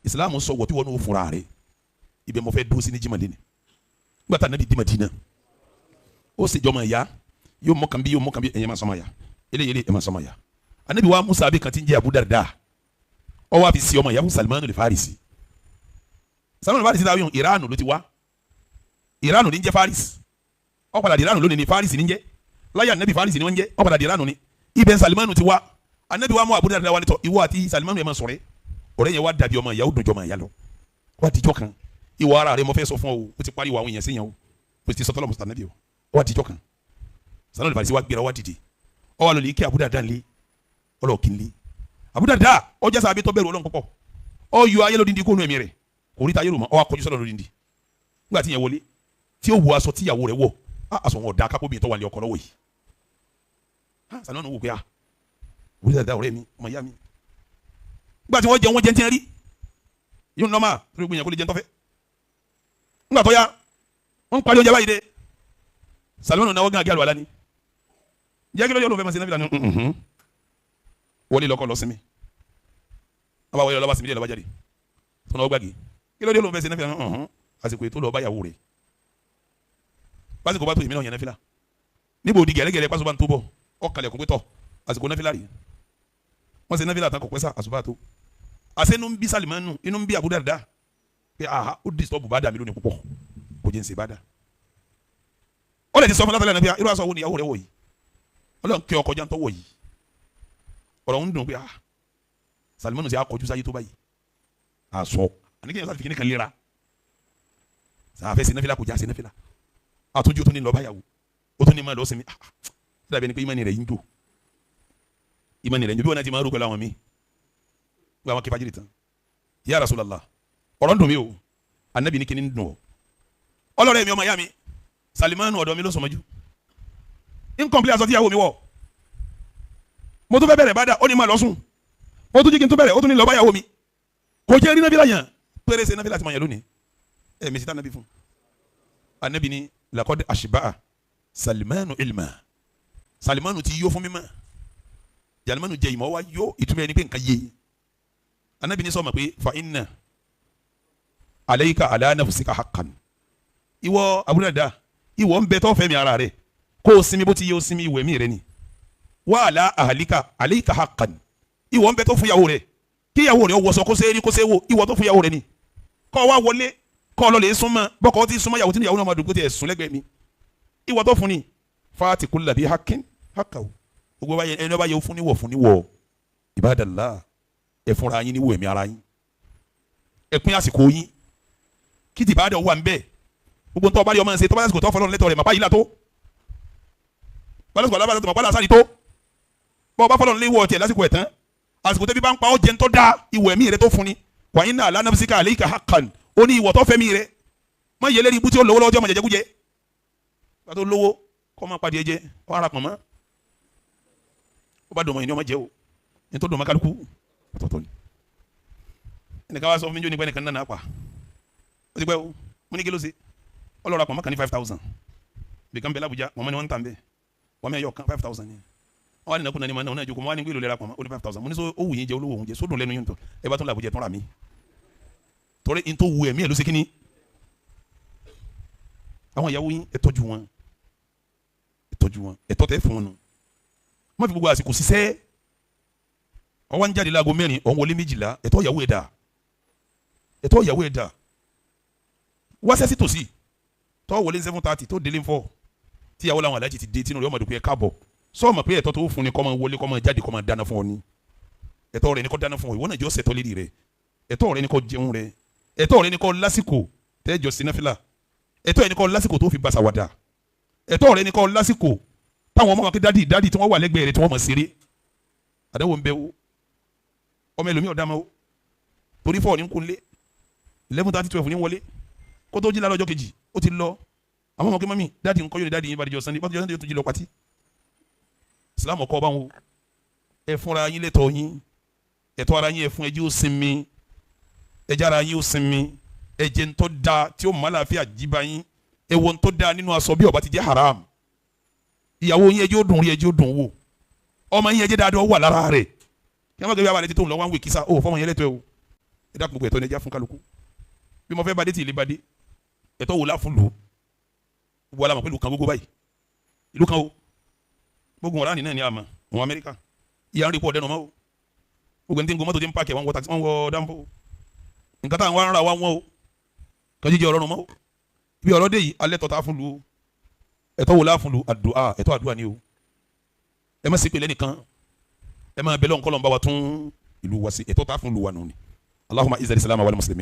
Islam sọ wọ tí wọn ò fúnra rẹ̀ ibẹ̀ mo fẹ́ dúró sí ní jimale ni nígbà tá a nàbí di Madina ó sì jọmọ ìyá yóò mọ kan bí ẹ̀yẹ́ máa sọmọ ya eléyìí ẹ̀ máa sọmọ ya anabi wa Musa abi kan tí ń jẹ́ Abu Darda ó wá fi sí ọmọ ìyá fún Salmanu lè Farisi Salmanu lè Farisi táwọn yòó Iranu ló ti wá Iranu ní jẹ́ Faris ó padà di Iranu lónìí ní Faris ní jẹ́ láyé anabi Faris ní wọ́n jẹ́ ó padà di Iranu ní ibẹ̀ Salmanu ti wá anabi wa mú Abu Darda wá nítọ́ ìwọ àti Salmanu yẹn máa sọ̀rẹ́ ọ̀rẹ́ yẹn wá dàbí ọmọ ìyá ó dùn jọmọ ìyá lọ wá dijọ́ kan ìwọ ara rẹ mo fẹ́ sọ fún ọ o ti parí wa àwọn èèyàn sí yẹn o mo ti sọ tọ́lọ̀ mùsùlùmí anabi o wá dijọ́ kan Salmanu lè Farisi wá gbéra wá dìde ó wá lọ lè kí Abu Darda lé ọlọ́ọ̀kì lé Abu Darda ọjà sábẹ́ tó bẹ̀rù Ọlọ́run púpọ̀ ọ yọ ayé lódindi kó nu ẹ̀mí rẹ̀ kò rí ta ayé lò mọ́ ọ wá kọjú sọ́dọ̀ lódindi nígbà tí yẹn wọlé tí ó wọ aṣọ tíyàwó rẹ̀ wọ̀ aṣọ wọn ọ̀dà kápó bìí tó wà ní ọkọ lọ́wọ́ yìí Salmanu wò pé Abu Darda ọ̀rẹ́ mi ọmọ ìyá mi nígbà tí wọ́n jẹun wọ́n jẹun tí ń rí yóò nọ́ọ̀mà tó gbìyànjú kó lè jẹun tọ́fẹ́ nígbà tó yá wọ́n parí oúnjẹ báyìí dé Salmanu náwó gán àgẹ́ àlùwalá ni jẹ́ kí ló yọ ló fẹ́ máa ṣe náà fi lànà wọlé lọkọ lọ sinmi ọba wọlé lọba sinmi dé lọba jáde tọ́nà ọgbàgì kí ló dé ló ń fẹ́ ṣe náà fi lànà àsìkò ètò lọ́ọ́ báyàwó rẹ̀ pásìkò bá tó èmi náà yẹn náà fi là níbo di gẹ̀rẹ́gẹ̀rẹ́ pásìkò bá ń tó bọ̀ ọkàlẹ̀ kún pé tọ̀ àsìkò náà fi là rí wọ́n ṣe náà fi là tán kò pẹ́ sá àsùbá tó àṣẹ inú ń bí Salimanu inú ń bí Abu Darda pé aha ó disturb bá dà mí lónìí púpọ̀ kò jẹ́ ń ṣe bá dà ó lè ti sọ fún látàlẹ́ náà bí irú aṣọ wo ni ìyàwó rẹ̀ wọ̀ yìí Ọlọ́run kí ọkọ̀ jántọ́ wọ̀ yìí ọ̀rọ̀ ń dùn pé Salimanu ṣe akọjú sáyé tó báyìí àṣọ àníkẹ́yìn sáà fi kíní kan lera sàfẹ́ sinafila kò já sinafila àtúnjú tó ní lọ báyàwó ó tún ní ma lọ sinmi sídàbí ẹni pé ìmánì rẹ̀ yín jò ìmánì rẹ̀ yín jò bí wọn náà ti máa rú pẹ̀lú àwọn míì gba àwọn kẹfàjìrì tán ya Rasulullah ọ̀rọ̀ ń dùn mí o anabi ní kíní ń dùn ọ ọlọ́rẹ́ mi ọmọ ìyá mi Salimanu ọ̀dọ̀ mi ló sọmọjú incomplete aṣọ tíyàwó mi wọ̀ mo tún fẹ́ bẹ̀rẹ̀ bàdà ó ní ma lọ sùn mo tún jí kí n tún bẹ̀rẹ̀ ó tún ní lọ báyàwó mi kò jẹ́ rí náfìlà yàn pérésì náfìlà ti ma yàn lónìí mi sita nabi fún anabi ni lakọ́dé àṣìbá Salimanu ilma Salimanu ti yó fún mi ma Salimanu jẹ ìmọ̀ wa yó ìtumọ̀ ẹni pé nǹkan yé anabi ni sọ́ma pé fa inna alayka ala nafsika haqqan ìwọ Abu Darda ìwọ ń bẹ tó fẹ́ mi ara rẹ̀ kó o sinmi bó ti yé o sinmi ìwẹ̀ mi rẹ̀ ni wa ala ahlika alayka haqqan ìwọ ń bẹ tó fún ìyàwó rẹ̀ kí ìyàwó rẹ̀ wọṣọ kó sẹ́ẹ̀rí kó sẹ́ẹ̀wò ìwọ tó fún ìyàwó rẹ̀ ni kọ́ wa wọlé kọ́ lọ lè súnmọ́ bọ́kọ́ tí súnmọ́ ìyàwó tí ìyàwó náà máa dùn kó tiẹ̀ sùn lẹ́gbẹ̀ẹ́ mi ìwọ tó fún ni fati kulla bi haqqin haqqahu gbogbo bá yẹ ẹni bá yẹ fún níwọ̀ ibadallah ẹ fúnra yín níwọ̀ ẹ̀mí ara yín ẹ pín àsìkò yín kí ti ìbáradà wà ń bẹ́ẹ̀ gbogbo ntọ́ bá yọ ọmọ ẹ̀ ṣe tọ́ bá yàsìkò tó fọlọ́run lẹ́tọ̀ rẹ̀ màpá yìí là tó balùwẹ̀ alábàtà màpá làásà ni tó bọ́ ọ bá fọlọ́run léwọ̀ tiẹ̀ lásìkò ẹ̀ tán àsìkò tẹ́bí bá ń pa ọ́ jẹ́ ntọ́ da ìwọ̀ ẹ̀mí rẹ̀ tó fún ni wa inna ala nafsika alayka haqqan ó ní ìwọ̀ tó fẹ́ mi rẹ̀ má yẹ lérí ibú tí ó lówó lọ́wọ́ tí ó máa jẹjẹ kújẹ pàtó lówó kọ́ máa padì ẹjẹ kọ́ ara pọ̀ mọ́ ó bá dùnmọ́ yìí ni ọmọ jẹ o ní tó dùnmọ́ kálukú tọ̀tọ̀ ni ẹnìkan wá sọ fún mi jó nípa ẹnìkan náà pa ó ti pẹ́ o mo ní kí ló ṣe ọlọ́ra pọ̀ mọ́ kan ní 5,000 bìkan bẹ́ẹ̀ l'Abuja wọ́n mọ́ ni wọ́n ń tàn bẹ́ẹ̀ wọ́n mẹ́ yọ kan 5,000 ni wọ́n wá ní nàkúnà ní ma náà jókòó wọ́n wá ní gbé lóra pọ̀ mọ́ ó ní 5,000 mo ní sọ ó wù yín jẹ olówó òun jẹ sódùn lẹ́nu yín tó ẹ bá tún l'Abuja tún ra mi torí n tó wu ẹ̀mí ẹ̀ ló ṣe kíní àwọn ìyàwó yín ẹ tọ́jú wọn ẹ̀tọ́ tẹ́ fún wọn nù má fi gbogbo àsìkò ṣiṣẹ́ ọwọ́ ń jáde láago 4 ọ̀hún wọlé 12 ẹ̀tọ́ ìyàwó ẹ̀ dà wá sẹ́sì tòsí tọ́ wọlé 7:30 tó délé 4 tí ìyàwó làwọn aláàjì ti dé tínú rẹ̀ ọmọdé pé ẹ káàbọ̀ sọ́ọ̀mọ̀ pé ẹ̀tọ́ tó fún ni kó máa wọlé kó máa jáde kó máa dáná fún ọ ní ẹ̀tọ́ rẹ̀ ni kó dáná fún ọ ìwọ náà jọ ṣètọ́ lérí rẹ̀ ẹ̀tọ́ rẹ̀ ni kó jẹun rẹ̀ ẹ̀tọ́ rẹ̀ ni kó lásìkò tẹ́jọ sí náfìlà ẹ̀tọ́ rẹ̀ ni kó lásìkò tó fi bá ṣàwàdà ẹ̀tọ́ rẹ̀ ni kó lásìkò táwọn ọmọ kan kí dádì tí wọ́n wà lẹ́gbẹ̀ẹ́ rẹ̀ tí wọ́n mọ̀ ṣeré àdáwò ń bẹ o ọmọ ẹlòmíì ọ̀dà máa o torí 4 ní kúnlé 11:30 12 ní wọlé kó tó jí lálọ́jọ́ kejì ó ti lọ àwọn ọmọ kí mọ́mí dádì ń kọ́ yóò ní dádì yín bàdìjọ́ Sunday bàdìjọ́ Sunday yóò tún jí lọ pàtí Islam ọkọ̀ ọba wọn ẹ fúnra yín lẹ́tọ̀ yín ẹ̀tọ́ ara yín ẹ fún ẹjẹ́ ó sinmi ẹjẹ́ ara yín ó sinmi ẹjẹ́ ń tọ́ da tí ó mọ̀ àlàáfíà jíba yín ẹwọ́ ń tọ́ da nínú aṣọ bí ó bá ti jẹ́ haram ìyàwó yín ẹjẹ́ ó dùn rí ẹjẹ́ ó dùn wò ọmọ yín ẹjẹ́ dáadọ́ wà lára rẹ̀ kí wọ́n gbé wàhálà títún lọ́wọ́ àwọn ìkísà ó fọmọ yẹn lẹ́tọ̀ ẹ̀ o ẹ dákun gbogbo ẹ̀tọ́ ní ẹja fún kálukú bí mo fẹ́ bá dé tí ilé bá dé ẹ̀tọ́ wò láfún lò wọ́n alamọ̀ pé ìlú kan gbogbo báyìí ìlú kan o gbogbo ọ̀rá nìyẹn ní àmà wọn Amẹ́ríkà ìyá ń rí pọ̀ dẹnu mọ́ o gbogbo ní tí ń gbọ́ mọ́tò tí ń pààkì wọn wọ dáńbò nǹkan táwọn ará wa wọ́n o kan jíjẹ ọ̀rọ̀ mọ́ o bí ọ̀rọ̀ dé yìí alẹ́ tọ́ta fún lu o ẹ̀tọ́ wò láfún lu àdúà ẹ̀tọ́ àdúà ni o ẹ má ṣe pé lẹ́nìkan ẹ má bẹ lọ́nkọ́ lọ́nba wa tún ìlú wa sí ẹ̀tọ́ tá fún lu wa nù ni Allahumma izzil islam wal muslimin.